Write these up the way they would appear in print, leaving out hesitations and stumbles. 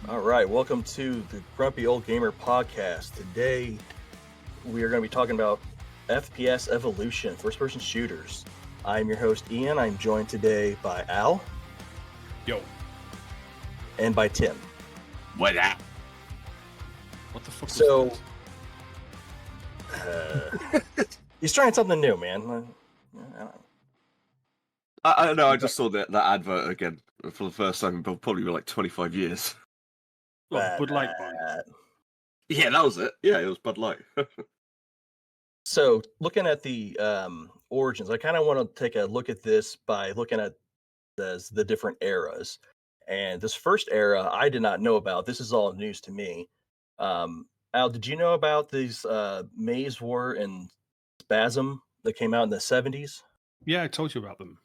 All right, welcome to the Grumpy Old Gamer podcast. Today, we are going to be talking about FPS evolution, first-person shooters. I'm your host, Ian. I'm joined today by Al. Yo. And by Tim. What up? What the fuck So, was he's trying something new, man. I don't know, I just saw that advert again for the first time in probably like 25 years. Bud Light one. Yeah, that was it. Yeah, it was Bud Light. So, looking at the origins, I kind of want to take a look at this by looking at the different eras. And this first era, I did not know about. This is all news to me. Al, did you know about these Maze War and Spasim that came out in the 70s? Yeah, I told you about them.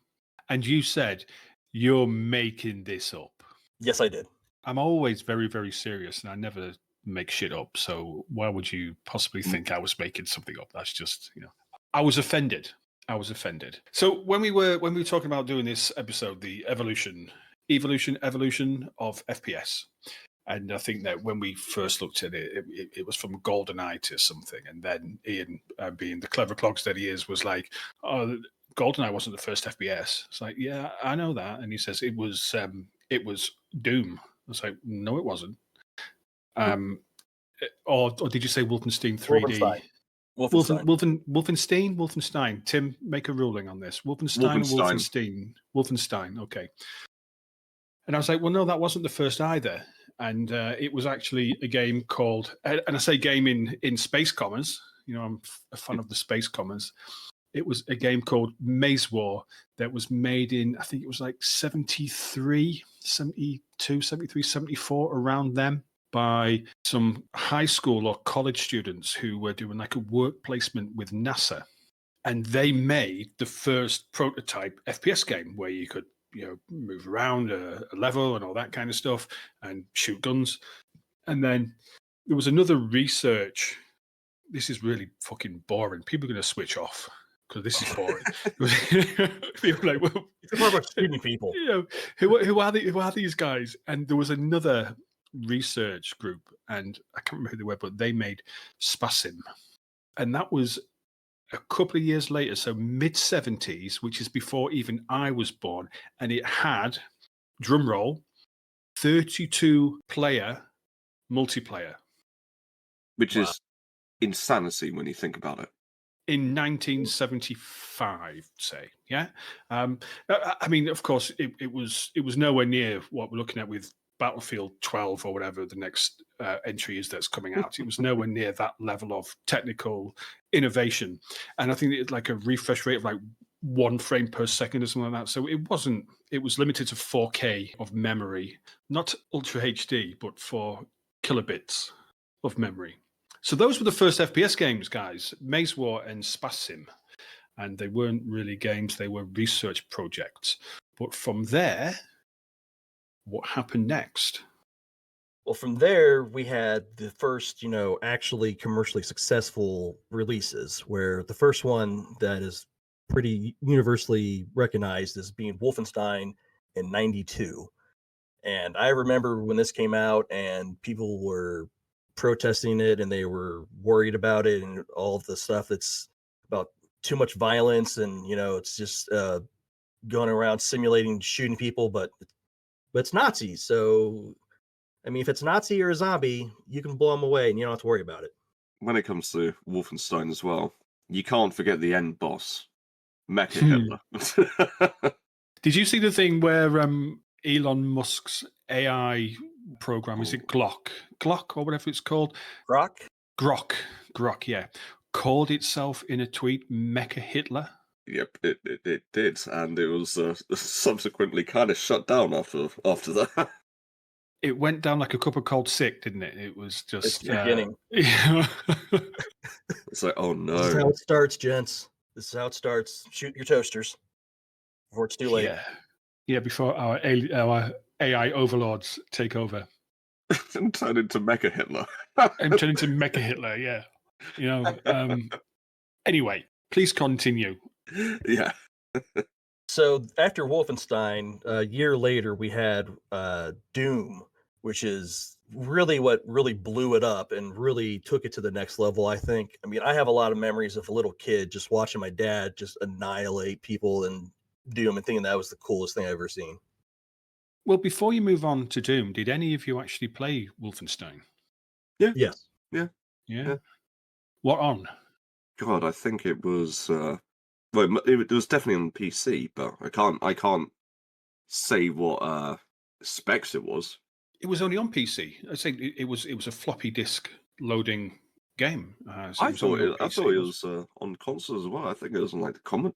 And you said, you're making this up. Yes, I did. I'm always very, very serious, and I never make shit up. So why would you possibly think I was making something up? That's just, I was offended. So when we were talking about doing this episode, the evolution of FPS, and I think that when we first looked at it, it was from GoldenEye to something, and then Ian, being the clever clogs that he is, was like, "Oh, GoldenEye wasn't the first FPS." It's like, yeah, I know that, and he says it was Doom. I was like, no, it wasn't. Or did you say Wolfenstein 3D? Wolfenstein. Tim, make a ruling on this. Wolfenstein. Okay. And I was like, well, no, that wasn't the first either. And it was actually a game called, and I say game in space commas, I'm a fan of the space commas. It was a game called Maze War that was made in, I think it was like 73, 72, 73, 74, around them, by some high school or college students who were doing like a work placement with NASA. And they made the first prototype FPS game where you could, move around a level and all that kind of stuff and shoot guns. And then there was another research. This is really fucking boring. People are going to switch off because this is boring. People are like, well, it's more about shooting people. Who are these guys? And there was another research group, and I can't remember who they were, but they made Spasim, and that was a couple of years later, so mid-70s, which is before even I was born, and it had, drum roll, 32-player multiplayer. Which is insanity when you think about it. In 1975, say, yeah. I mean, of course, it was nowhere near what we're looking at with Battlefield 12 or whatever the next entry is that's coming out. It was nowhere near that level of technical innovation, and I think it's like a refresh rate of like 1 frame per second or something like that. So it wasn't. It was limited to 4K of memory, not Ultra HD, but 4 kilobits of memory. So those were the first FPS games, guys, Maze War and Spasim. And they weren't really games, they were research projects. But from there, what happened next? Well, from there, we had the first, actually commercially successful releases, where the first one that is pretty universally recognized as being Wolfenstein in 92. And I remember when this came out and people were protesting it and they were worried about it and all of the stuff that's about too much violence and it's just going around simulating shooting people, but it's Nazis, so I mean, if it's Nazi or a zombie, you can blow them away and you don't have to worry about it. When it comes to Wolfenstein as well, you can't forget the end boss, Mecha Hitler. Did you see the thing where Elon Musk's AI program, is it Glock or whatever it's called? Grok, yeah. Called itself in a tweet Mecha Hitler? Yep, it did, and it was subsequently kind of shut down after that. It went down like a cup of cold sick, didn't it? It was just... It's the beginning. It's like, oh no. This is how it starts, gents. This is how it starts. Shoot your toasters before it's too late. Yeah, before our AI overlords take over. And turn into Mecha Hitler. And turn into Mecha Hitler, yeah. Anyway, please continue. Yeah. So after Wolfenstein, a year later, we had Doom which is really what really blew it up and really took it to the next level, I think. I mean, I have a lot of memories of a little kid just watching my dad just annihilate people in Doom and thinking that was the coolest thing I've ever seen. Well, before you move on to Doom, did any of you actually play Wolfenstein? Yeah. Yes. Yeah. Yeah. What on? God, I think it was. Well, it was definitely on PC, but I can't say what specs it was. It was only on PC. I say it was a floppy disk loading game. So I thought it PC. was on console as well. I think it was on like the Commodore.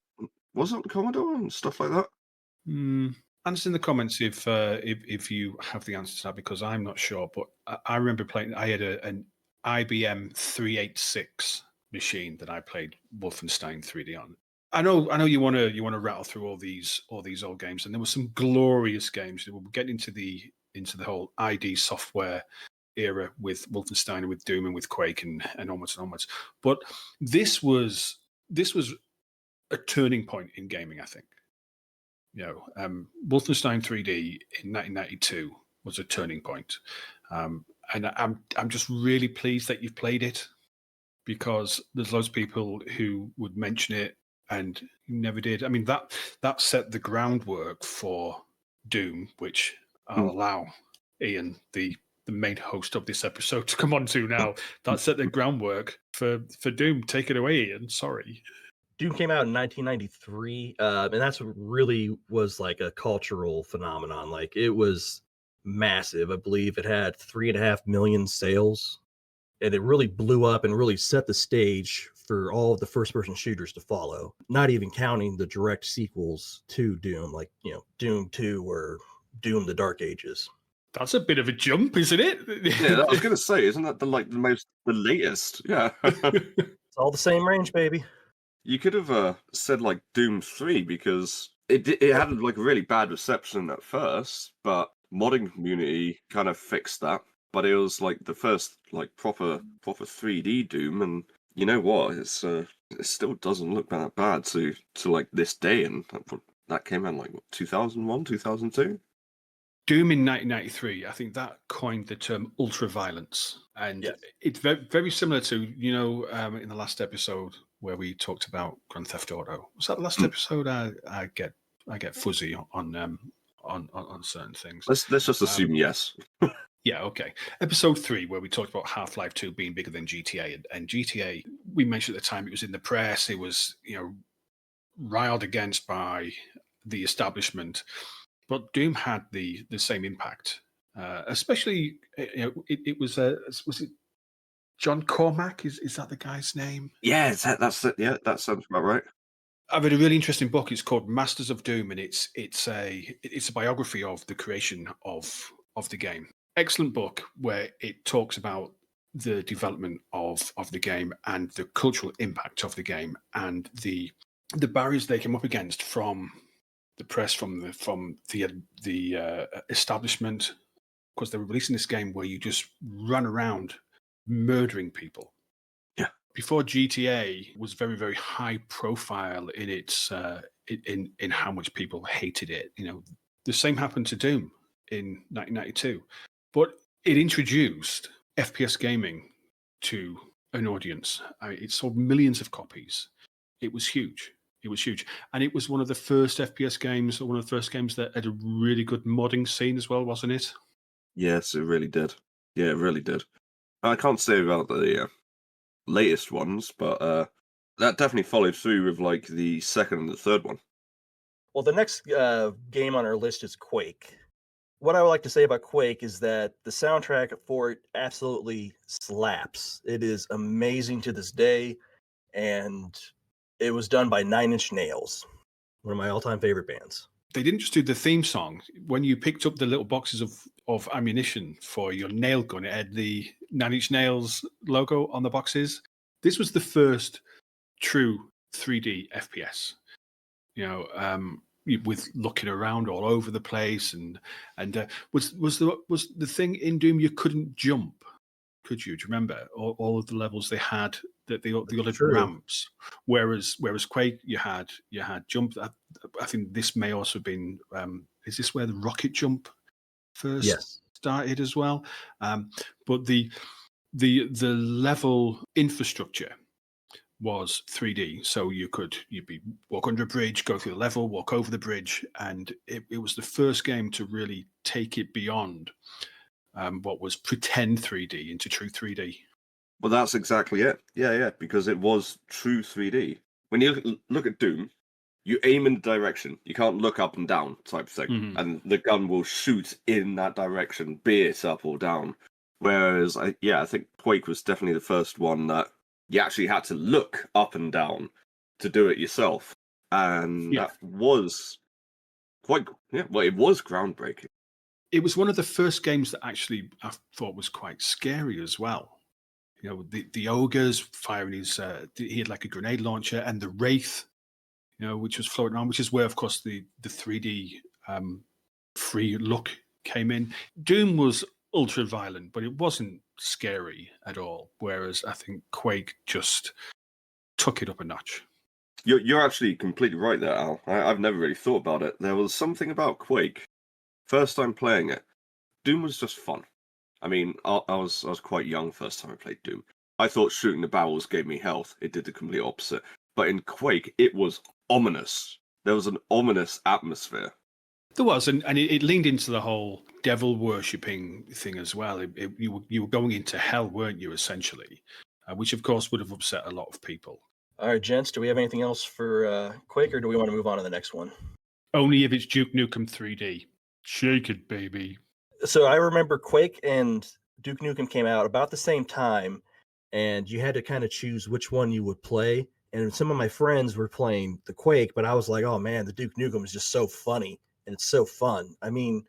Was it on the Commodore and stuff like that? Answer in the comments if you have the answer to that, because I'm not sure. But I remember playing. I had an IBM 386 machine that I played Wolfenstein 3D on. I know you want to rattle through all these old games, and there were some glorious games. We'll get into the whole ID software era with Wolfenstein and with Doom and with Quake and onwards and onwards. But this was a turning point in gaming, I think. Wolfenstein 3D in 1992 was a turning point, and I'm just really pleased that you've played it, because there's loads of people who would mention it and never did. I mean, that set the groundwork for Doom, which I'll allow Ian, the main host of this episode, to come on to now. That set the groundwork for Doom. Take it away, Ian. Sorry. Doom came out in 1993, and that's what really was like a cultural phenomenon. Like, it was massive. I believe it had 3.5 million sales, and it really blew up and really set the stage for all of the first-person shooters to follow. Not even counting the direct sequels to Doom, like Doom 2 or Doom: The Dark Ages. That's a bit of a jump, isn't it? Yeah, I was going to say, isn't that the latest? Yeah. It's all the same range, baby. You could have said like Doom 3, because it had like a really bad reception at first, but modding community kind of fixed that. But it was like the first like proper 3D Doom, and you know what? It still doesn't look that bad to like this day, and that came out like what, 2001, 2002. Doom in 1993, I think that coined the term ultra-violence. And yes. It's very, very similar to, in the last episode where we talked about Grand Theft Auto. Was that the last episode? I get fuzzy on certain things. Let's just assume yes. Yeah, okay. Episode 3, where we talked about Half-Life 2 being bigger than GTA. And GTA, we mentioned at the time, it was in the press. It was, riled against by the establishment. But Doom had the same impact, especially it was it John Cormack? Is that the guy's name? Yeah, that's it. Yeah, that sounds about right. I've read a really interesting book. It's called Masters of Doom, and it's a biography of the creation of the game. Excellent book where it talks about the development of the game and the cultural impact of the game and the barriers they came up against from the press, from the establishment, because they were releasing this game where you just run around murdering people. Yeah. Before, GTA was very, very high profile in its in how much people hated it. The same happened to Doom in 1992, but it introduced FPS gaming to an audience. It sold millions of copies. It was huge. It was huge. And it was one of the first FPS games, or one of the first games that had a really good modding scene as well, wasn't it? Yes, it really did. Yeah, it really did. I can't say about the latest ones, but that definitely followed through with like the second and the third one. Well, the next game on our list is Quake. What I would like to say about Quake is that the soundtrack for it absolutely slaps. It is amazing to this day, and it was done by Nine Inch Nails, one of my all-time favorite bands. They didn't just do the theme song. When you picked up the little boxes of ammunition for your nail gun, it had the Nine Inch Nails logo on the boxes. This was the first true 3D FPS. With looking around all over the place, and was the thing in Doom you couldn't jump? Could you? Do you remember all of the levels they had? The other ramps, whereas Quake you had jump. I think this may also have been. Is this where the rocket jump first started as well. But the level infrastructure was 3D, so you'd be walk under a bridge, go through the level, walk over the bridge, and it was the first game to really take it beyond what was pretend 3D into true 3D. Well, that's exactly it. Yeah, because it was true 3D. When you look at Doom, you aim in the direction. You can't look up and down type thing, and the gun will shoot in that direction, be it up or down. Whereas, I think Quake was definitely the first one that you actually had to look up and down to do it yourself. And that was it was groundbreaking. It was one of the first games that actually I thought was quite scary as well. You know, the ogres firing his, he had like a grenade launcher, and the wraith, you know, which was floating around, which is where, of course, the 3D free look came in. Doom was ultra violent, but it wasn't scary at all. Whereas I think Quake just took it up a notch. You're actually completely right there, Al. I've never really thought about it. There was something about Quake. First time playing it, Doom was just fun. I mean, I was quite young first time I played Doom. I thought shooting the barrels gave me health. It did the complete opposite. But in Quake, it was ominous. There was an ominous atmosphere. There was, and it leaned into the whole devil worshipping thing as well. You were going into hell, weren't you, essentially? Which, of course, would have upset a lot of people. All right, gents, do we have anything else for Quake, or do we want to move on to the next one? Only if it's Duke Nukem 3D. Shake it, baby. So I remember Quake and Duke Nukem came out about the same time, and you had to kind of choose which one you would play. And some of my friends were playing the Quake, but I was like, oh man, the Duke Nukem is just so funny, and it's so fun. I mean,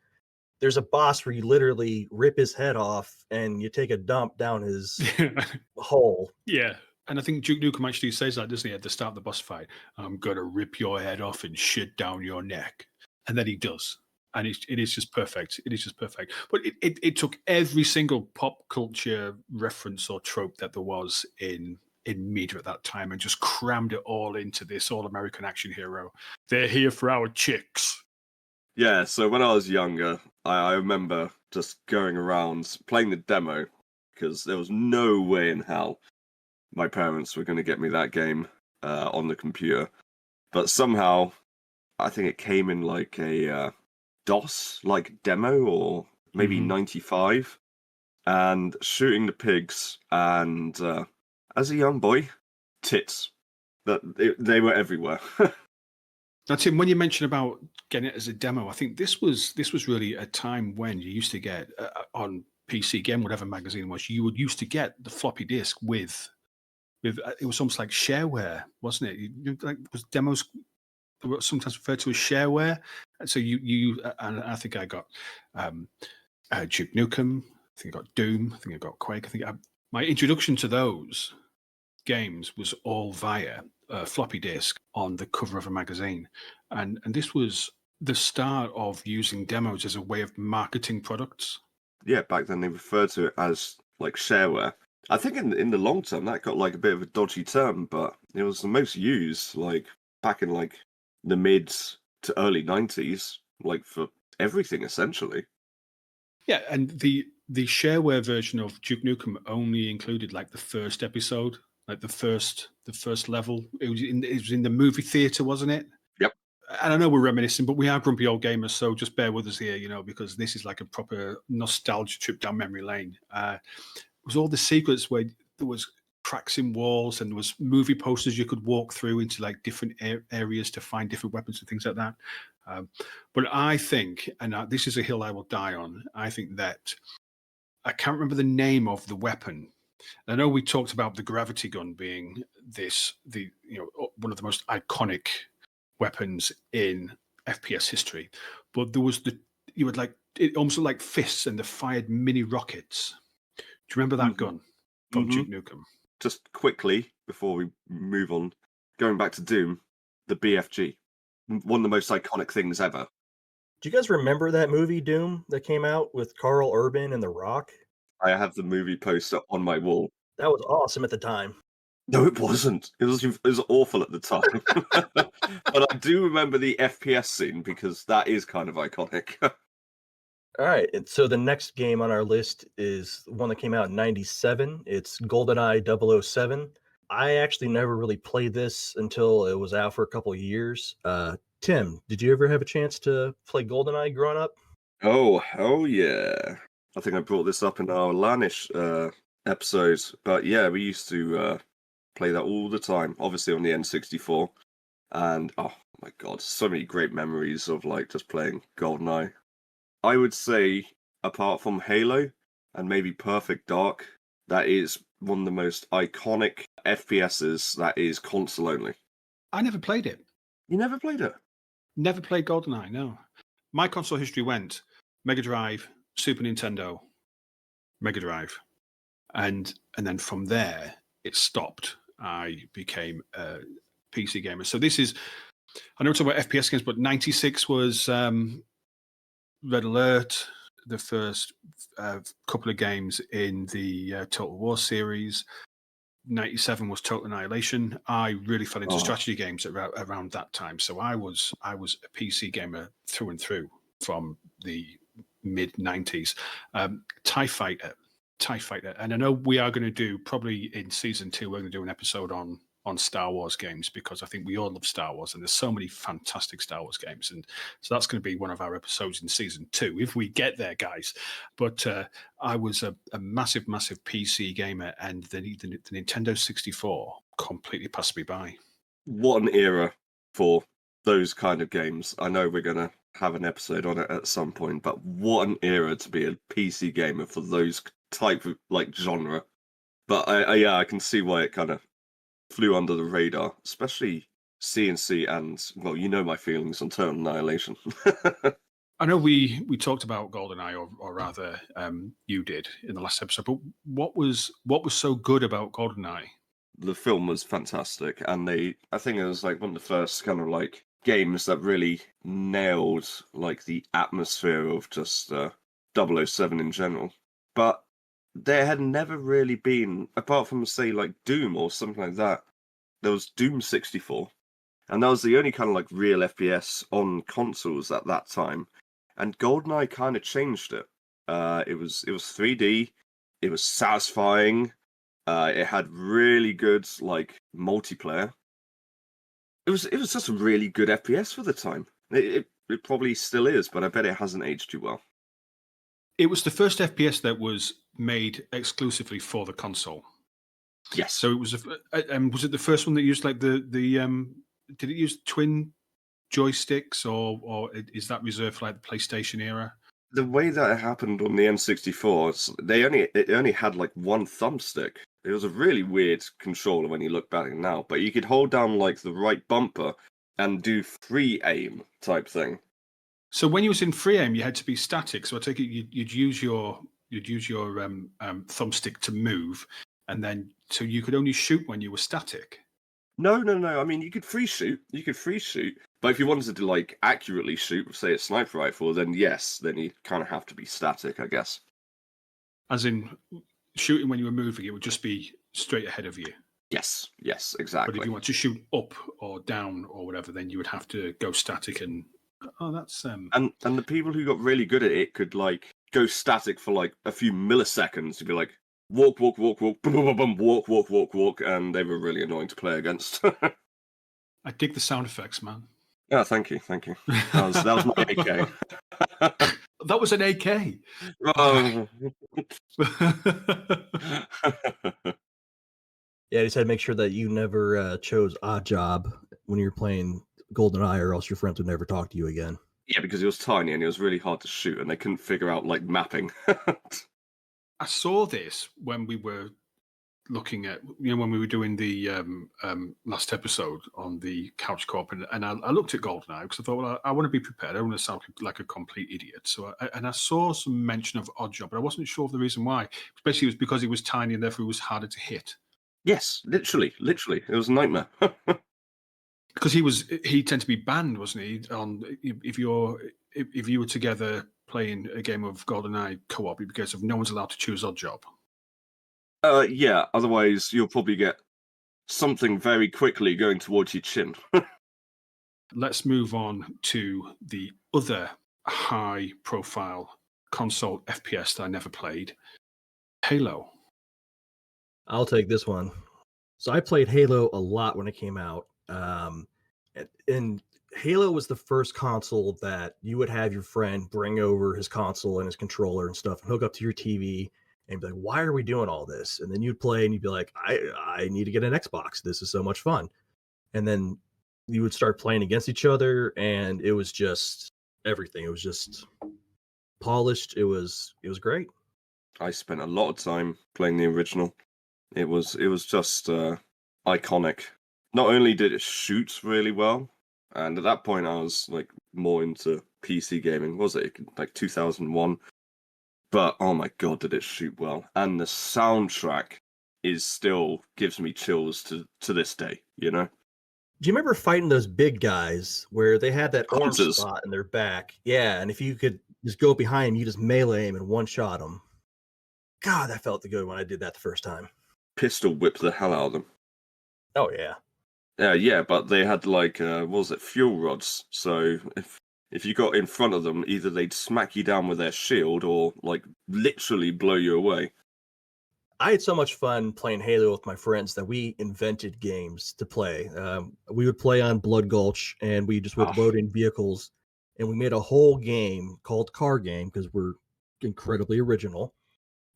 there's a boss where you literally rip his head off and you take a dump down his hole. Yeah. And I think Duke Nukem actually says that, doesn't he, at the start of the boss fight? I'm going to rip your head off and shit down your neck. And then he does. And it is just perfect. It is just perfect. But it took every single pop culture reference or trope that there was in media at that time and just crammed it all into this all-American action hero. They're here for our chicks. Yeah, so when I was younger, I remember just going around playing the demo because there was no way in hell my parents were going to get me that game on the computer. But somehow, I think it came in like a DOS like demo or maybe 95, and shooting the pigs, and as a young boy, tits. They were everywhere. Now, Tim, when you mentioned about getting it as a demo, I think this was really a time when you used to get on PC Game, whatever magazine it was, you would used to get the floppy disk with it was almost like shareware, wasn't it? Like was demos were sometimes referred to as shareware. And so you and I think I got Duke Nukem. I think I got Doom. I think I got Quake. I think my introduction to those games was all via a floppy disk on the cover of a magazine, and this was the start of using demos as a way of marketing products. Yeah, back then they referred to it as like shareware. I think in the long term that got like a bit of a dodgy term, but it was the most used like back in like the mid to early 90s, like for everything essentially. Yeah, and the shareware version of Duke Nukem only included like the first episode, like the first level. It was in the movie theater, wasn't it? Yep. And I know we're reminiscing, but we are grumpy old gamers, so just bear with us here, you know, because this is like a proper nostalgia trip down memory lane. It was all the secrets where there was cracks in walls and there was movie posters you could walk through into like different areas to find different weapons and things like that. But I think, and this is a hill I will die on, I think that I can't remember the name of the weapon. I know we talked about the gravity gun being one of the most iconic weapons in FPS history, but there was you would like it almost looked like fists and they fired mini rockets. Do you remember that gun from Duke Nukem? Just quickly before we move on, going back to Doom, the BFG, one of the most iconic things ever. Do you guys remember that movie Doom that came out with Carl Urban and The Rock? I have the movie poster on my wall. That was awesome at the time. No, it wasn't. It was awful at the time. But I do remember the FPS scene because that is kind of iconic. All right, and so the next game on our list is one that came out in '97. It's GoldenEye 007. I actually never really played this until it was out for a couple of years. Tim, did you ever have a chance to play GoldenEye growing up? Oh yeah. I think I brought this up in our Lanish episode, but yeah, we used to play that all the time. Obviously on the N64, and oh my god, so many great memories of like just playing GoldenEye. I would say, apart from Halo and maybe Perfect Dark, that is one of the most iconic FPSs that is console only. I never played it. You never played it? Never played GoldenEye, no. My console history went Mega Drive, Super Nintendo, Mega Drive. And then from there, it stopped. I became a PC gamer. So this is, I know we're talking about FPS games, but 96 was Red Alert, the first couple of games in the Total War series. 97 was Total Annihilation. I really fell into strategy games around that time. So I was a PC gamer through and through from the mid 90s. TIE Fighter. And I know we are going to do, probably in season 2, we're going to do an episode on Star Wars games, because I think we all love Star Wars and there's so many fantastic Star Wars games. And so that's going to be one of our episodes in season 2, if we get there, guys. But I was a massive PC gamer, and the Nintendo 64 completely passed me by. What an era for those kind of games. I know we're going to have an episode on it at some point, but what an era to be a PC gamer for those type of like genre. But I can see why it kind of flew under the radar, especially CNC and, well, you know my feelings on Total Annihilation. I know we talked about GoldenEye, or rather, you did in the last episode. But what was so good about GoldenEye? The film was fantastic, and I think it was like one of the first kind of like games that really nailed like the atmosphere of just 007 in general. But there had never really been, apart from say like Doom or something like that, there was Doom 64, and that was the only kind of like real FPS on consoles at that time. And GoldenEye kind of changed it. It was 3D. It was satisfying. It had really good like multiplayer. It was just a really good FPS for the time. It probably still is, but I bet it hasn't aged too well. It was the first FPS that was made exclusively for the console. Yes. So it was was it the first one that used like the did it use twin joysticks, or is that reserved for like the PlayStation era? The way that it happened on the N64, it only had like one thumbstick. It was a really weird controller when you look back now, but you could hold down like the right bumper and do free aim type thing. So when you was in free aim, you had to be static. So I take it you'd use your thumbstick to move, and then so you could only shoot when you were static. No. I mean, you could free shoot, but if you wanted to like accurately shoot, say a sniper rifle, then yes, then you kind of have to be static, I guess. As in, shooting when you were moving, it would just be straight ahead of you. Yes, exactly. But if you want to shoot up or down or whatever, then you would have to go static. And that's and the people who got really good at it could like go static for like a few milliseconds to be like walk, boom, boom, boom, walk, and they were really annoying to play against. I dig the sound effects, man. Yeah, thank you. That was my AK. That was an AK. Oh. Yeah, I just had to make sure that you never chose Odd Job when you were playing GoldenEye, or else your friends would never talk to you again. Yeah, because it was tiny and it was really hard to shoot, and they couldn't figure out like mapping. I saw this when we were looking at, when we were doing the last episode on the Couch Co-op, and I looked at GoldenEye because I thought, well, I want to be prepared. I don't want to sound like a complete idiot. So I saw some mention of Oddjob, but I wasn't sure of the reason why. Especially it was because he was tiny and therefore he was harder to hit. Yes, literally, it was a nightmare. Because he tended to be banned, wasn't he? On if you were together playing a game of GoldenEye co-op, because of no one's allowed to choose Oddjob. Yeah, otherwise you'll probably get something very quickly going towards your chin. Let's move on to the other high-profile console FPS that I never played. Halo. I'll take this one. So I played Halo a lot when it came out. And Halo was the first console that you would have your friend bring over his console and his controller and stuff and hook up to your TV and be like, why are we doing all this? And then you'd play and you'd be like, I need to get an Xbox. This is so much fun. And then you would start playing against each other, and it was just everything. It was just polished. It was great. I spent a lot of time playing the original. It was just iconic. Not only did it shoot really well, and at that point I was like more into PC gaming. Was it like 2001? But oh my god, did it shoot well! And the soundtrack still gives me chills to this day. You know. Do you remember fighting those big guys where they had that orange Hunters. spot in their back? Yeah, and if you could just go behind them, you just melee them and one-shot them. God, that felt good when I did that the first time. Pistol whipped the hell out of them. Oh, yeah. Yeah, but they had like, what was it, fuel rods. So if you got in front of them, either they'd smack you down with their shield or like literally blow you away. I had so much fun playing Halo with my friends that we invented games to play. We would play on Blood Gulch, and we just would load in vehicles, and we made a whole game called Car Game because we're incredibly original.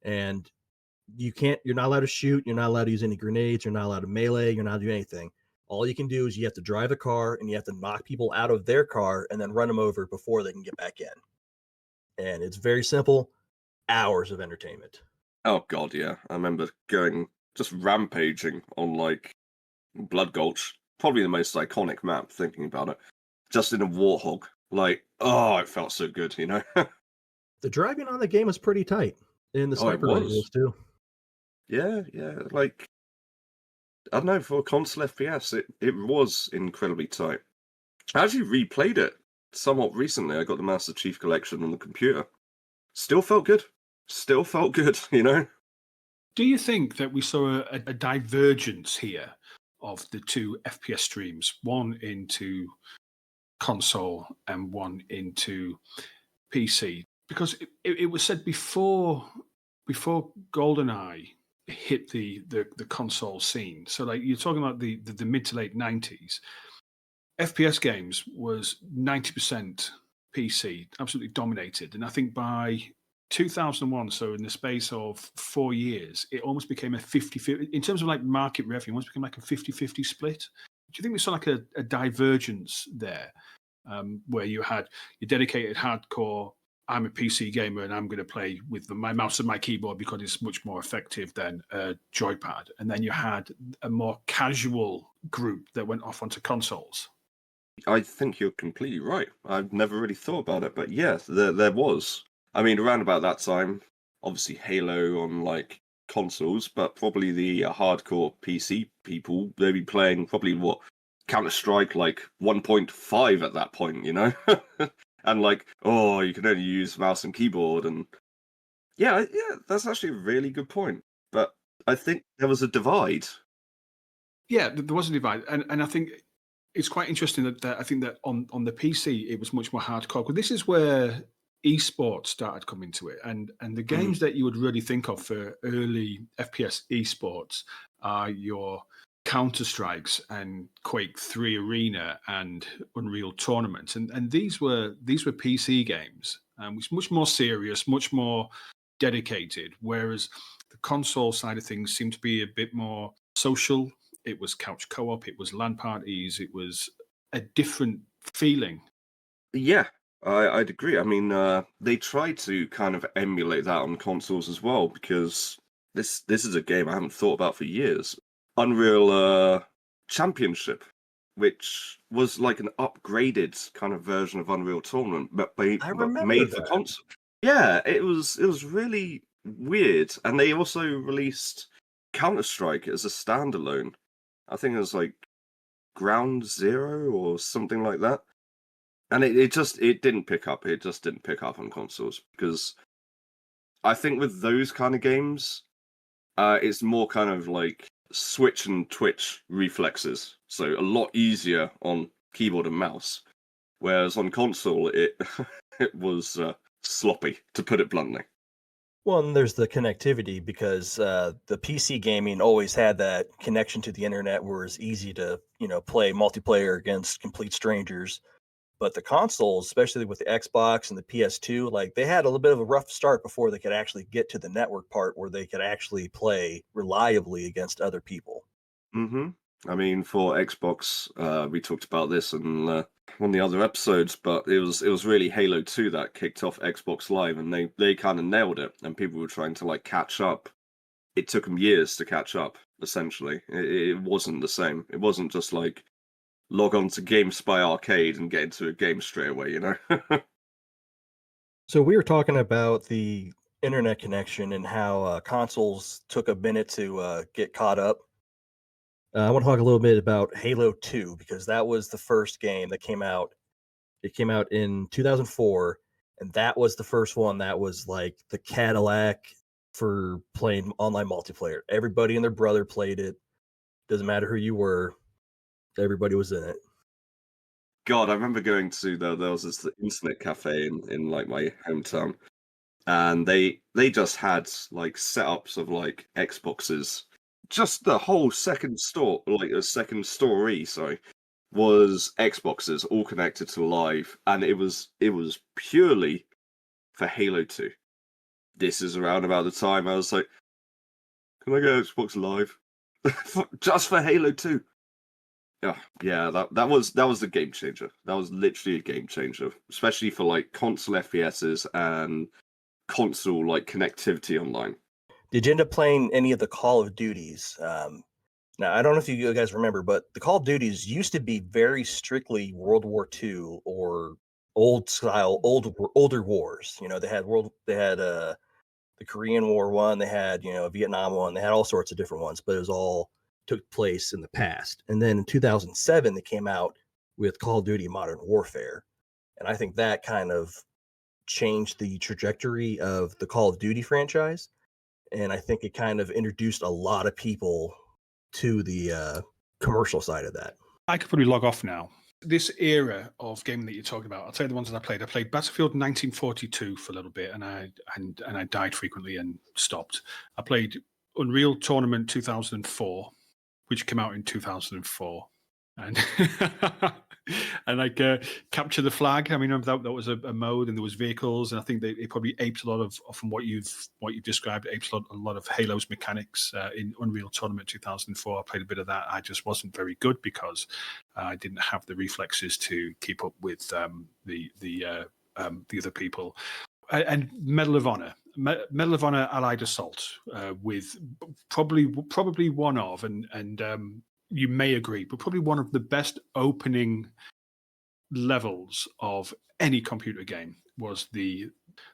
And you're not allowed to shoot, you're not allowed to use any grenades, you're not allowed to melee, you're not allowed to do anything. All you can do is you have to drive a car, and you have to knock people out of their car and then run them over before they can get back in. And it's very simple, hours of entertainment. Oh god, yeah. I remember going just rampaging on like Blood Gulch, probably the most iconic map, thinking about it. Just in a Warthog. Like, oh, it felt so good, you know? The driving on the game was pretty tight. In the sniper rifles too. Yeah. Like, I don't know, for a console FPS, it was incredibly tight. I actually replayed it somewhat recently. I got the Master Chief Collection on the computer. Still felt good, you know? Do you think that we saw a divergence here of the two FPS streams, one into console and one into PC? Because it was said before GoldenEye hit the console scene. So like you're talking about the mid to late 90s, FPS games was 90% PC, absolutely dominated. And I think by 2001, so in the space of 4 years, it almost became a 50-50. In terms of like market revenue, it almost became like a 50-50 split. Do you think we saw like a divergence there, where you had your dedicated hardcore, I'm a PC gamer and I'm going to play with my mouse and my keyboard because it's much more effective than a joypad. And then you had a more casual group that went off onto consoles. I think you're completely right. I've never really thought about it, but yes, there was. I mean, around about that time, obviously Halo on like consoles, but probably the hardcore PC people, they'd be playing probably what, Counter-Strike like 1.5 at that point, you know? And like, oh, you can only use mouse and keyboard, and yeah, that's actually a really good point. But I think there was a divide. Yeah, there was a divide, and I think it's quite interesting that I think that on the PC it was much more hardcore. But this is where esports started coming to it, and the games that you would really think of for early FPS esports are your Counter-Strikes and Quake 3 Arena and Unreal Tournament, and these were PC games, which much more serious, much more dedicated. Whereas the console side of things seemed to be a bit more social. It was couch co-op, it was LAN parties, it was a different feeling. Yeah, I'd agree. I mean, they tried to kind of emulate that on consoles as well, because this is a game I haven't thought about for years. Unreal Championship, which was like an upgraded kind of version of Unreal Tournament, but made for console. Yeah, it was really weird, and they also released Counter-Strike as a standalone. I think it was like Ground Zero or something like that. And it didn't pick up. It just didn't pick up on consoles, because I think with those kind of games, it's more kind of like switch and twitch reflexes. So a lot easier on keyboard and mouse. Whereas on console, it was sloppy, to put it bluntly. Well, and there's the connectivity because the PC gaming always had that connection to the internet where it's easy to, play multiplayer against complete strangers. But the consoles, especially with the Xbox and the PS2, like they had a little bit of a rough start before they could actually get to the network part where they could actually play reliably against other people. Mm-hmm. I mean, for Xbox, we talked about this in one of the other episodes, but it was really Halo 2 that kicked off Xbox Live, and they kind of nailed it. And people were trying to like catch up. It took them years to catch up. Essentially, it wasn't the same. It wasn't just like log on to GameSpy Arcade and get into a game straight away. So we were talking about the internet connection and how consoles took a minute to get caught up. I want to talk a little bit about Halo 2 because that was the first game that came out. It came out in 2004, and that was the first one that was like the Cadillac for playing online multiplayer. Everybody and their brother played it. Doesn't matter who you were, everybody was in it. God, I remember going to there was this internet cafe in like my hometown, and they just had like setups of like Xboxes. Just the whole second store, like a second story, sorry, was Xboxes all connected to Live, and it was purely for Halo 2. This is around about the time I was like, can I get Xbox Live? Just for Halo 2. Yeah, that was the game changer. That was literally a game changer, especially for like console FPSs and console like connectivity online. Did you end up playing any of the Call of Duties? Now, I don't know if you guys remember, but the Call of Duties used to be very strictly World War II or older wars. They had the Korean War one, they had a Vietnam one, they had all sorts of different ones, but it was all took place in the past. And then in 2007, they came out with Call of Duty Modern Warfare, and I think that kind of changed the trajectory of the Call of Duty franchise. And I think it kind of introduced a lot of people to the commercial side of that. I could probably log off now. This era of gaming that you're talking about, I'll tell you the ones that I played. I played Battlefield 1942 for a little bit, and I died frequently and stopped. I played Unreal Tournament 2004, which came out in 2004, and and like Capture the Flag. I mean, that was a mode, and there was vehicles, and I think they probably aped a lot of from what you've described. Aped a lot of Halo's mechanics in Unreal Tournament 2004. I played a bit of that. I just wasn't very good because I didn't have the reflexes to keep up with the other people. And Medal of Honor. Medal of Honor Allied Assault with probably one of and you may agree, but probably one of the best opening levels of any computer game was the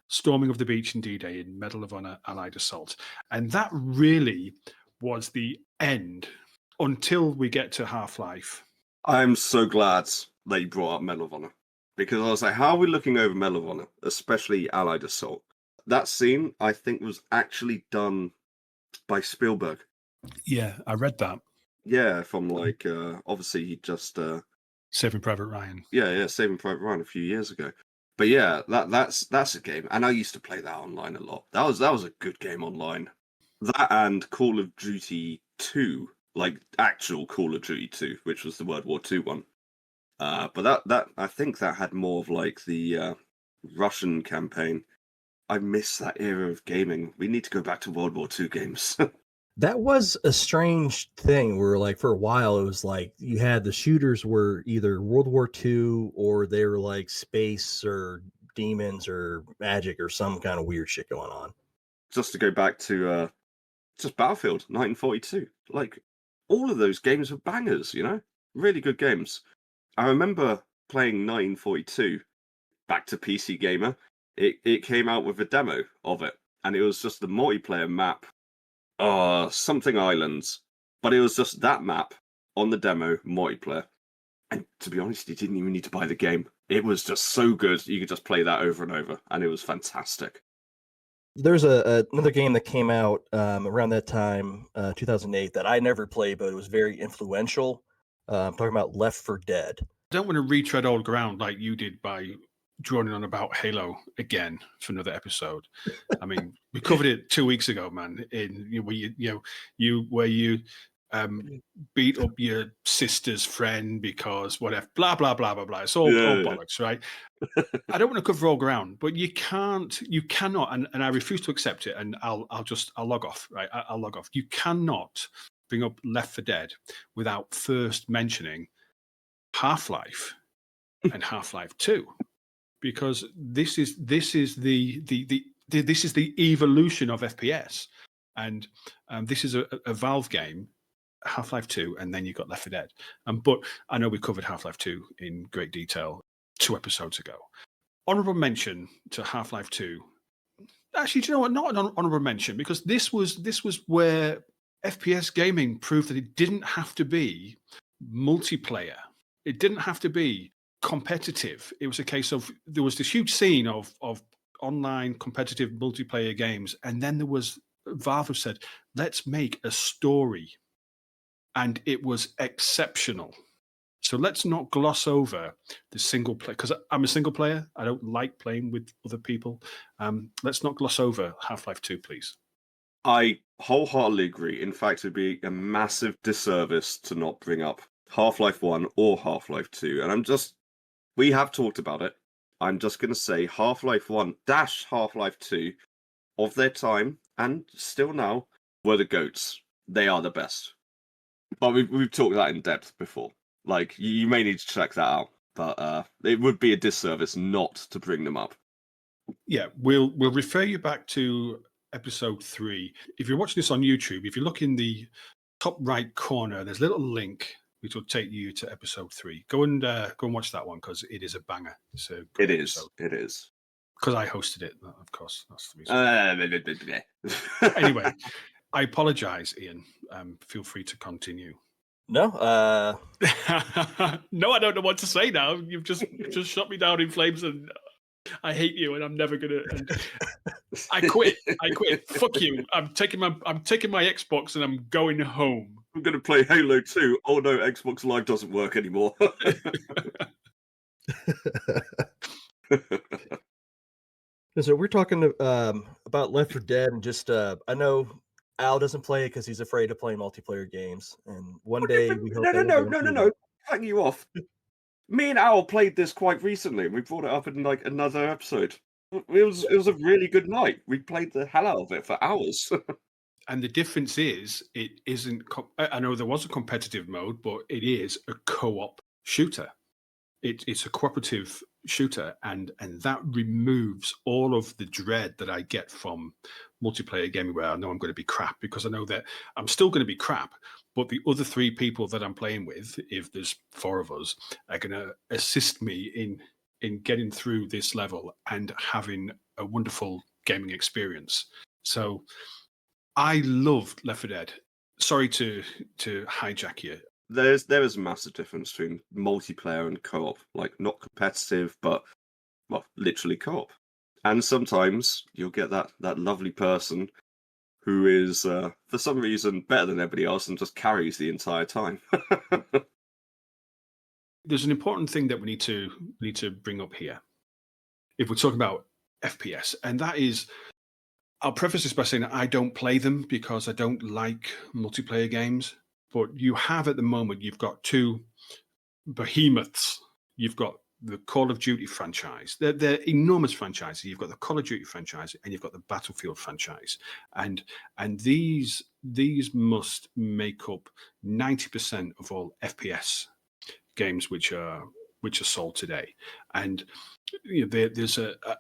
storming of the beach in D-Day in Medal of Honor Allied Assault. And that really was the end until we get to Half-Life. I'm so glad they brought up Medal of Honor, because I was like, how are we looking over Medal of Honor, especially Allied Assault? That scene, I think, was actually done by Spielberg. Yeah, I read that. Yeah, from like obviously he just Saving Private Ryan. Yeah, Saving Private Ryan a few years ago. But yeah, that's a game, and I used to play that online a lot. That was a good game online. That and Call of Duty 2, like actual Call of Duty 2, which was the World War II one. But that I think that had more of like the Russian campaign. I miss that era of gaming. We need to go back to World War II games. That was a strange thing where, like, for a while, it was like you had the shooters were either World War II or they were like space or demons or magic or some kind of weird shit going on. Just to go back to just Battlefield 1942. Like, all of those games were bangers, really good games. I remember playing 1942 back to PC Gamer. It came out with a demo of it, and it was just the multiplayer map. Something Islands, but it was just that map on the demo multiplayer. And to be honest, you didn't even need to buy the game. It was just so good. You could just play that over and over, and it was fantastic. There's another game that came out around that time, 2008, that I never played, but it was very influential. I'm talking about Left 4 Dead. I don't want to retread old ground like you did by droning on about Halo again for another episode. I mean, we covered it 2 weeks ago, man. Where you beat up your sister's friend because whatever, blah blah blah blah blah. It's all bollocks, right? I don't want to cover all ground, but you cannot, and I refuse to accept it. And I'll log off, right? I'll log off. You cannot bring up Left 4 Dead without first mentioning Half-Life and Half-Life 2, because this is the evolution of FPS, and this is a Valve game, Half-Life 2, and then you got Left 4 Dead. But I know we covered Half-Life 2 in great detail 2 episodes ago. Honorable mention to Half-Life 2. Actually, do you know what? Not an honorable mention, because this was where FPS gaming proved that it didn't have to be multiplayer. It didn't have to be competitive. It was a case of there was this huge scene of online competitive multiplayer games, and then there was Valve have said, let's make a story, and it was exceptional. So let's not gloss over the single player, because I'm a single player. I don't like playing with other people. Let's not gloss over Half-Life 2, please. I wholeheartedly agree. In fact, it'd be a massive disservice to not bring up Half-Life 1 or Half-Life 2. And we have talked about it. I'm just going to say Half-Life 1 - Half-Life 2 of their time, and still now, were the GOATs. They are the best. But we've talked that in depth before. Like, you may need to check that out. But it would be a disservice not to bring them up. Yeah, we'll refer you back to episode 3. If you're watching this on YouTube, if you look in the top right corner, there's a little link which will take you to episode 3. Go and watch that one, because it is a banger. So it is. Because I hosted it, of course. That's the reason. Anyway, I apologize, Ian. Feel free to continue. No, no, I don't know what to say now. You've just shot me down in flames, and I hate you, and I'm never gonna. I quit. Fuck you. I'm taking my Xbox and I'm going home. I'm gonna play Halo 2. Oh no, Xbox Live doesn't work anymore. So we're talking about Left 4 Dead, and just I know Al doesn't play it because he's afraid of playing multiplayer games. And one day we hope no. Cutting you off. Me and Al played this quite recently. We brought it up in like another episode. It was a really good night. We played the hell out of it for hours. And the difference is, it isn't. I know there was a competitive mode, but it is a co-op shooter. It's a cooperative shooter, and that removes all of the dread that I get from multiplayer gaming, where I know I'm going to be crap, because I know that I'm still going to be crap, but the other 3 people that I'm playing with, if there's 4 of us, are going to assist me in getting through this level and having a wonderful gaming experience. So I loved Left 4 Dead. Sorry to hijack you. There is a massive difference between multiplayer and co-op. Like, not competitive, but, well, literally co-op. And sometimes you'll get that lovely person who is, for some reason, better than everybody else and just carries the entire time. There's an important thing that we need to bring up here, if we're talking about FPS, and that is, I'll preface this by saying that I don't play them because I don't like multiplayer games. But you have, at the moment, you've got 2 behemoths. You've got the Call of Duty franchise. They're enormous franchises. You've got the Call of Duty franchise, and you've got the Battlefield franchise. And these must make up 90% of all FPS games which are sold today. And you know,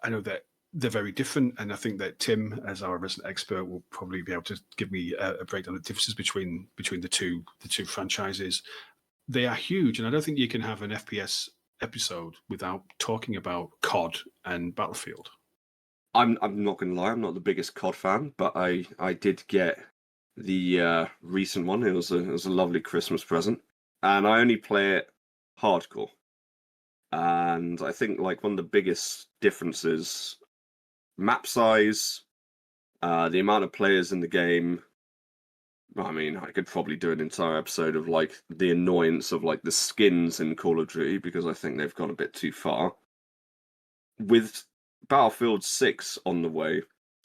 I know that they're very different, and I think that Tim, as our resident expert, will probably be able to give me a breakdown of the differences between the two franchises. They are huge, and I don't think you can have an FPS episode without talking about COD and Battlefield. I'm not going to lie, I'm not the biggest COD fan, but I did get the recent one. It was a lovely Christmas present, and I only play it hardcore. And I think like one of the biggest differences, map size, the amount of players in the game. I mean, I could probably do an entire episode of like the annoyance of like the skins in Call of Duty, because I think they've gone a bit too far. with Battlefield 6 on the way,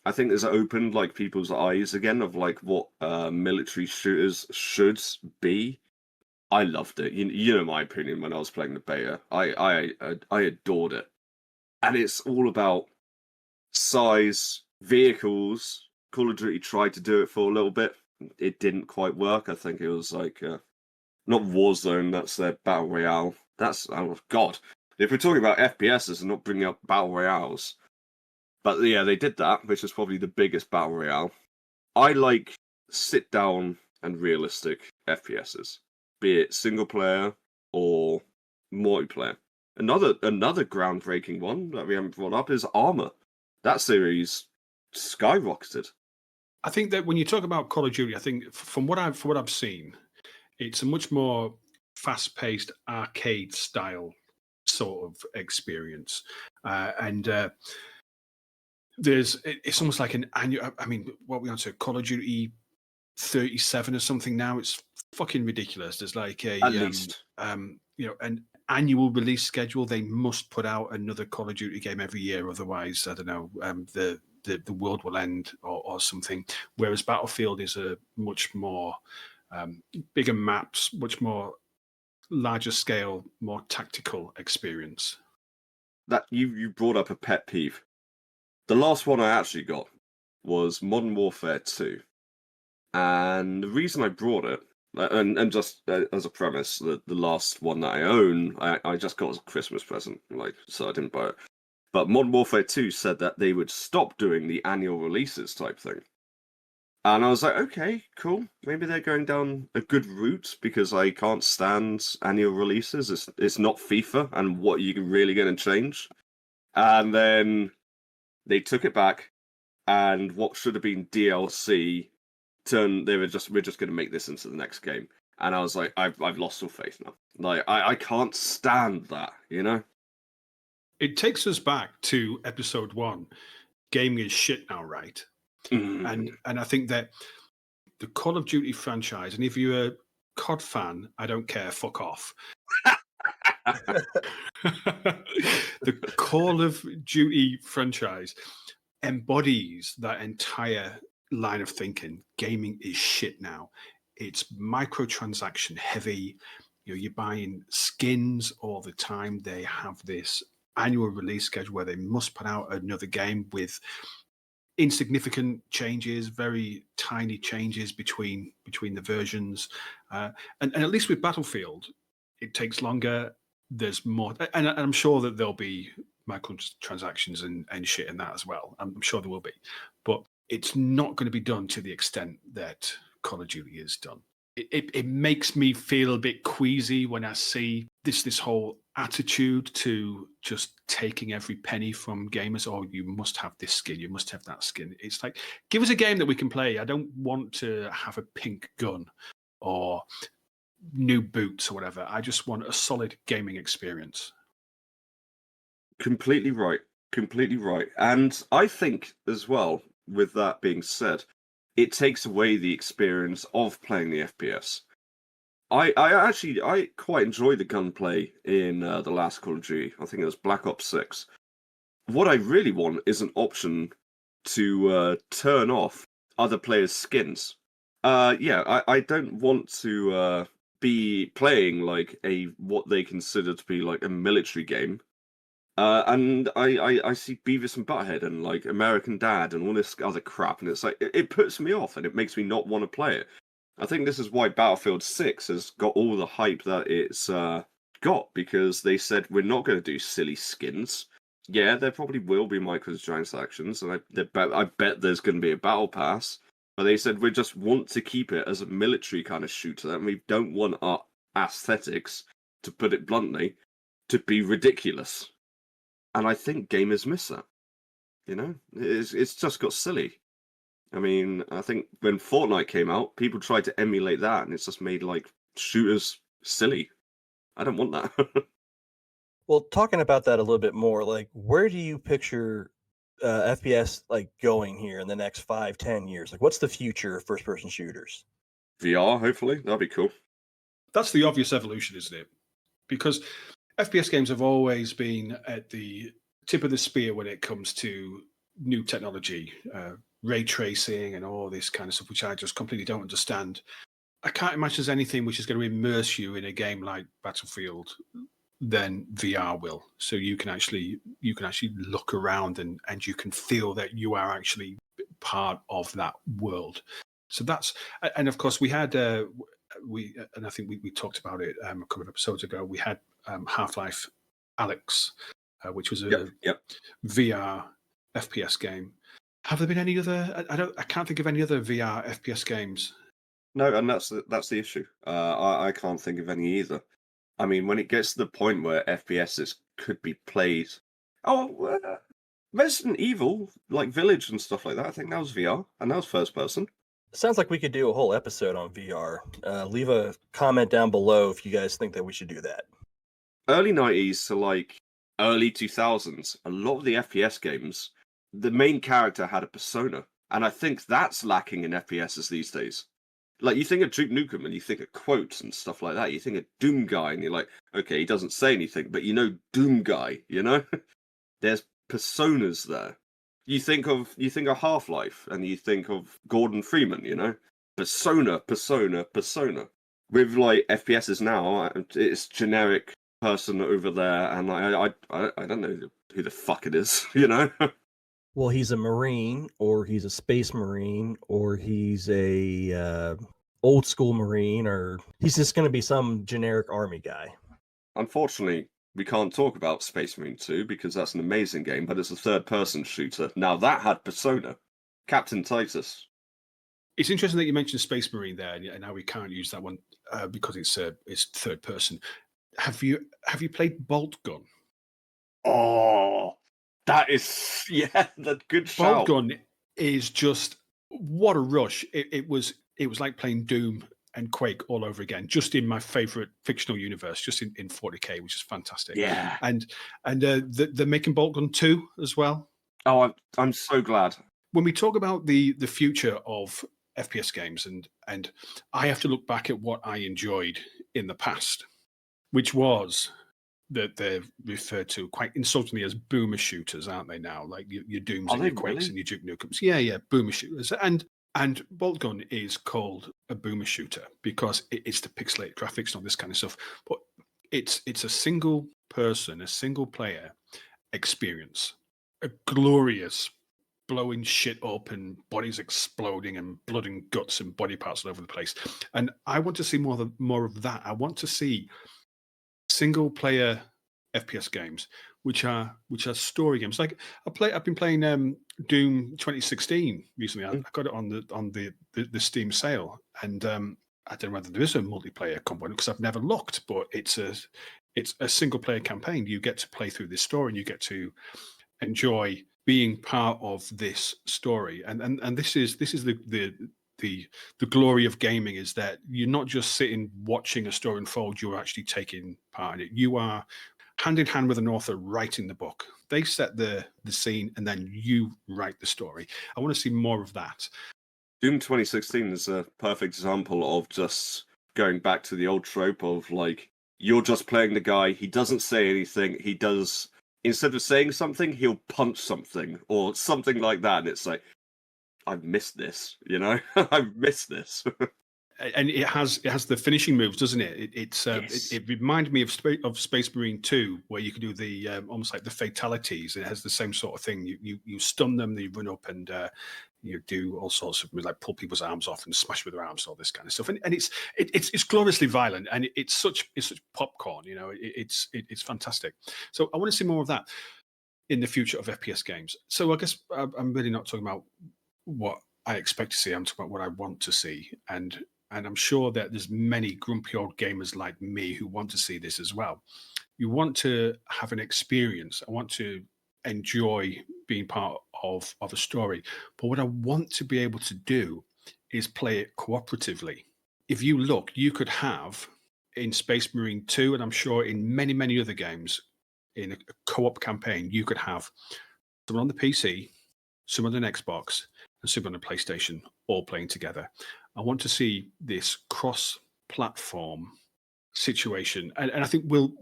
I think there's opened like people's eyes again of like what military shooters should be. I loved it. You know my opinion when I was playing the beta. I adored it, and it's all about size, vehicles. Call of Duty tried to do it for a little bit. It didn't quite work. I think it was like not Warzone. That's their battle royale. That's oh god. If we're talking about FPSs and not bringing up battle royales, but yeah, they did that, which is probably the biggest battle royale. I like sit down and realistic FPSs, be it single player or multiplayer. Another groundbreaking one that we haven't brought up is Armor. That series skyrocketed. I think that when you talk about Call of Duty, I think from what I've seen, it's a much more fast-paced arcade style sort of experience, and it's almost like an annual. I mean, what we on to Call of Duty 37 or something now. It's fucking ridiculous. There's like a at least an annual release schedule. They must put out another Call of Duty game every year, otherwise, I don't know, the world will end or something. Whereas Battlefield is a much more bigger maps, much more larger scale, more tactical experience. That you brought up a pet peeve. The last one I actually got was Modern Warfare 2. And the reason I brought it, and just as a premise, the last one that I own, I just got as a Christmas present, like, so I didn't buy it. But Modern Warfare 2 said that they would stop doing the annual releases type thing. And I was like, okay, cool. Maybe they're going down a good route because I can't stand annual releases. It's not FIFA, and what are you really going to change? And then they took it back, and what should have been DLC we're just going to make this into the next game. And I was like, I've lost all faith now. Like I can't stand that, you know? It takes us back to episode 1. Gaming is shit now, right? And I think that the Call of Duty franchise, and if you're a COD fan, I don't care, fuck off. The Call of Duty franchise embodies that entire line of thinking. Gaming is shit now. It's microtransaction heavy. You're buying skins all the time. They have this annual release schedule where they must put out another game with insignificant changes, very tiny changes between the versions. And at least with Battlefield, it takes longer. There's more, and I'm sure that there'll be microtransactions and shit in that as well. I'm sure there will be, but it's not going to be done to the extent that Call of Duty is done. It makes me feel a bit queasy when I see this whole attitude to just taking every penny from gamers. Oh, you must have this skin, you must have that skin. It's like, give us a game that we can play. I don't want to have a pink gun or new boots or whatever. I just want a solid gaming experience. Completely right. Completely right. And I think as well, with that being said, it takes away the experience of playing the FPS. I quite enjoy the gunplay in the last Call of Duty. I think it was Black Ops 6. What I really want is an option to turn off other players' skins. I don't want to be playing like what they consider to be like a military game. And I see Beavis and Butthead and like American Dad and all this other crap, and it's like it puts me off and it makes me not want to play it. I think this is why Battlefield 6 has got all the hype that it's got, because they said we're not going to do silly skins. Yeah, there probably will be microtransactions, and I bet there's going to be a battle pass. But they said we just want to keep it as a military kind of shooter, and we don't want our aesthetics, to put it bluntly, to be ridiculous. And I think gamers miss that. You know, it's just got silly. I mean, I think when Fortnite came out, people tried to emulate that, and it's just made like shooters silly. I don't want that. Well, talking about that a little bit more, like, where do you picture FPS like going here in the next 5-10 years? Like, what's the future of first-person shooters? VR, hopefully, that'd be cool. That's the obvious evolution, isn't it? Because FPS games have always been at the tip of the spear when it comes to new technology, ray tracing and all this kind of stuff, which I just completely don't understand. I can't imagine there's anything which is going to immerse you in a game like Battlefield than VR will. So you can actually look around and you can feel that you are actually part of that world. So that's, and of course we had and I think we talked about it a couple of episodes ago. We had Half-Life Alyx, which was a VR FPS game. Have there been any other? I can't think of any other VR FPS games. No, and that's the issue. I can't think of any either. I mean, when it gets to the point where FPSs could be played, Resident Evil, like Village and stuff like that, I think that was VR and that was first person. Sounds like we could do a whole episode on VR. Leave a comment down below if you guys think that we should do that. Early 90s to like early 2000s, a lot of the FPS games, the main character had a persona, and I think that's lacking in FPSs these days. Like, you think of Duke Nukem and you think of quotes and stuff like that. You think of Doom Guy and you're like, okay, he doesn't say anything, but you know Doom Guy, you know? There's personas there. You think of Half-Life and you think of Gordon Freeman, you know? Persona. With like FPSs now, it's generic person over there, and I don't know who the fuck it is, you know? Well, he's a Marine, or he's a Space Marine, or he's a old school Marine, or he's just going to be some generic army guy. Unfortunately, we can't talk about Space Marine 2 because that's an amazing game, but it's a third-person shooter. Now, that had persona. Captain Titus. It's interesting that you mentioned Space Marine there, and now we can't use that one because it's third person. Have you played Bolt Gun? Oh, that is the good shout. Bolt Gun is just what a rush. It was like playing Doom and Quake all over again, just in my favorite fictional universe, just in 40K, which is fantastic. Yeah, and they're making Bolt Gun 2 as well. Oh, I'm so glad. When we talk about the future of FPS games, and I have to look back at what I enjoyed in the past, which was that they're referred to quite insultingly as boomer shooters, aren't they now? Like your Dooms and your Quakes and your Duke Nukems. Yeah, boomer shooters. And Bolt Gun is called a boomer shooter because it's the pixelated graphics and all this kind of stuff. But it's a single person, a single player experience, a glorious blowing shit up and bodies exploding and blood and guts and body parts all over the place. And I want to see more of that. I want to see single player FPS games, which are story games. Like I've been playing Doom 2016 recently. I got it on the Steam sale, and I don't know whether there is a multiplayer component because I've never looked, but it's a single player campaign. You get to play through this story and you get to enjoy being part of this story. And this is the glory of gaming, is that you're not just sitting watching a story unfold, you're actually taking part in it. You are hand in hand with an author writing the book. They set the scene and then you write the story. I want to see more of that. Doom 2016 is a perfect example of just going back to the old trope of like, you're just playing the guy, he doesn't say anything, instead of saying something, he'll punch something or something like that, and it's like, I've missed this, you know? I've missed this. And it has the finishing moves, doesn't it? It reminded me of Space Marine 2, where you can do the almost like the fatalities. It has the same sort of thing. You stun them, they run up, and you do all sorts of, like, pull people's arms off and smash with their arms, all this kind of stuff. And it's gloriously violent, and it's such popcorn. You know, it's fantastic. So I want to see more of that in the future of FPS games. So I guess I'm really not talking about what I expect to see. I'm talking about what I want to see, and I'm sure that there's many grumpy old gamers like me who want to see this as well. You want to have an experience. I want to enjoy being part of a story. But what I want to be able to do is play it cooperatively. If you look, you could have in Space Marine 2, and I'm sure in many, many other games, in a co-op campaign, you could have someone on the PC, someone on an Xbox, and someone on a PlayStation, all playing together. I want to see this cross-platform situation, and I think we'll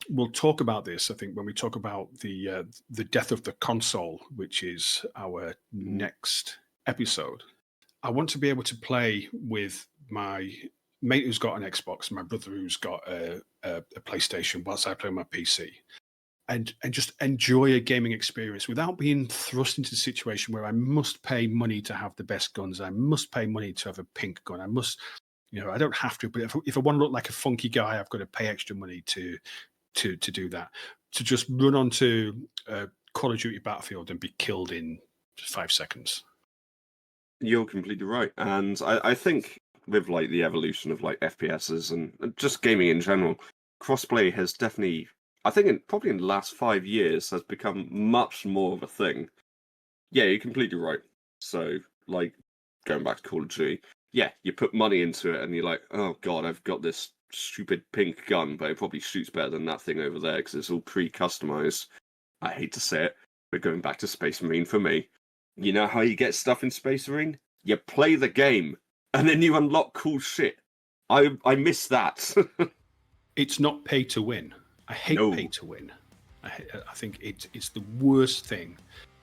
we'll talk about this, I think, when we talk about the death of the console, which is our next episode. I want to be able to play with my mate who's got an Xbox, my brother who's got a PlayStation, whilst I play on my PC, and just enjoy a gaming experience without being thrust into a situation where I must pay money to have the best guns. I must pay money to have a pink gun. I must, I don't have to, but if I want to look like a funky guy, I've got to pay extra money to do that. To just run onto Call of Duty Battlefield and be killed in 5 seconds. You're completely right. And I think with like the evolution of like FPSs and just gaming in general, crossplay has definitely, I think probably in the last 5 years, has become much more of a thing. Yeah, you're completely right. So, like, going back to Call of Duty, yeah, you put money into it and you're like, oh god, I've got this stupid pink gun, but it probably shoots better than that thing over there because it's all pre-customized. I hate to say it, but going back to Space Marine for me, you know how you get stuff in Space Marine? You play the game, and then you unlock cool shit. I miss that. It's not pay to win. I hate pay to win. I think it's the worst thing.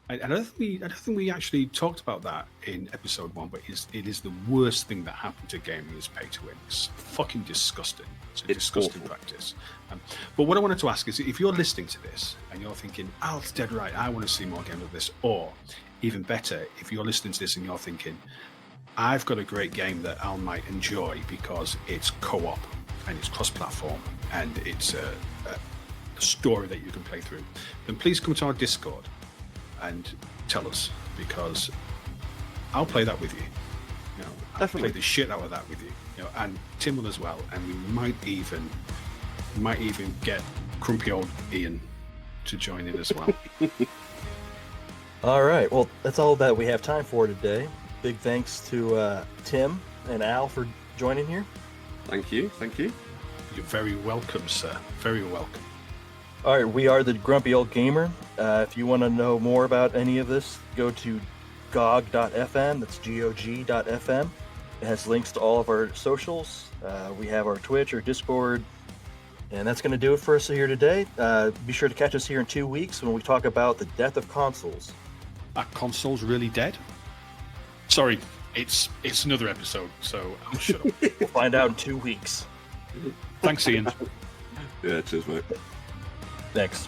I don't think we actually talked about that in episode 1, but it is the worst thing that happened to gaming is pay to win. It's fucking disgusting. It's disgusting awful practice. But what I wanted to ask is, if you're listening to this and you're thinking, Al's dead right, I want to see more games of this, or even better, if you're listening to this and you're thinking, I've got a great game that Al might enjoy because it's co-op and it's cross-platform and it's a story that you can play through, then please come to our Discord and tell us, because I'll play that with you. I'll play the shit out of that with you. And Tim will as well, and we might even get grumpy old Ian to join in as well. All right. Well, that's all that we have time for today. Big thanks to Tim and Al for joining here. Thank you. You're very welcome, sir. Very welcome. All right. We are the Grumpy Old Gamer. If you want to know more about any of this, go to gog.fm. That's GOG.fm. It has links to all of our socials. We have our Twitch, our Discord. And that's going to do it for us here today. Be sure to catch us here in 2 weeks when we talk about the death of consoles. Are consoles really dead? Sorry, it's another episode, so I'll shut up. We'll find out in 2 weeks. Thanks, Ian. Yeah, cheers, mate. Thanks.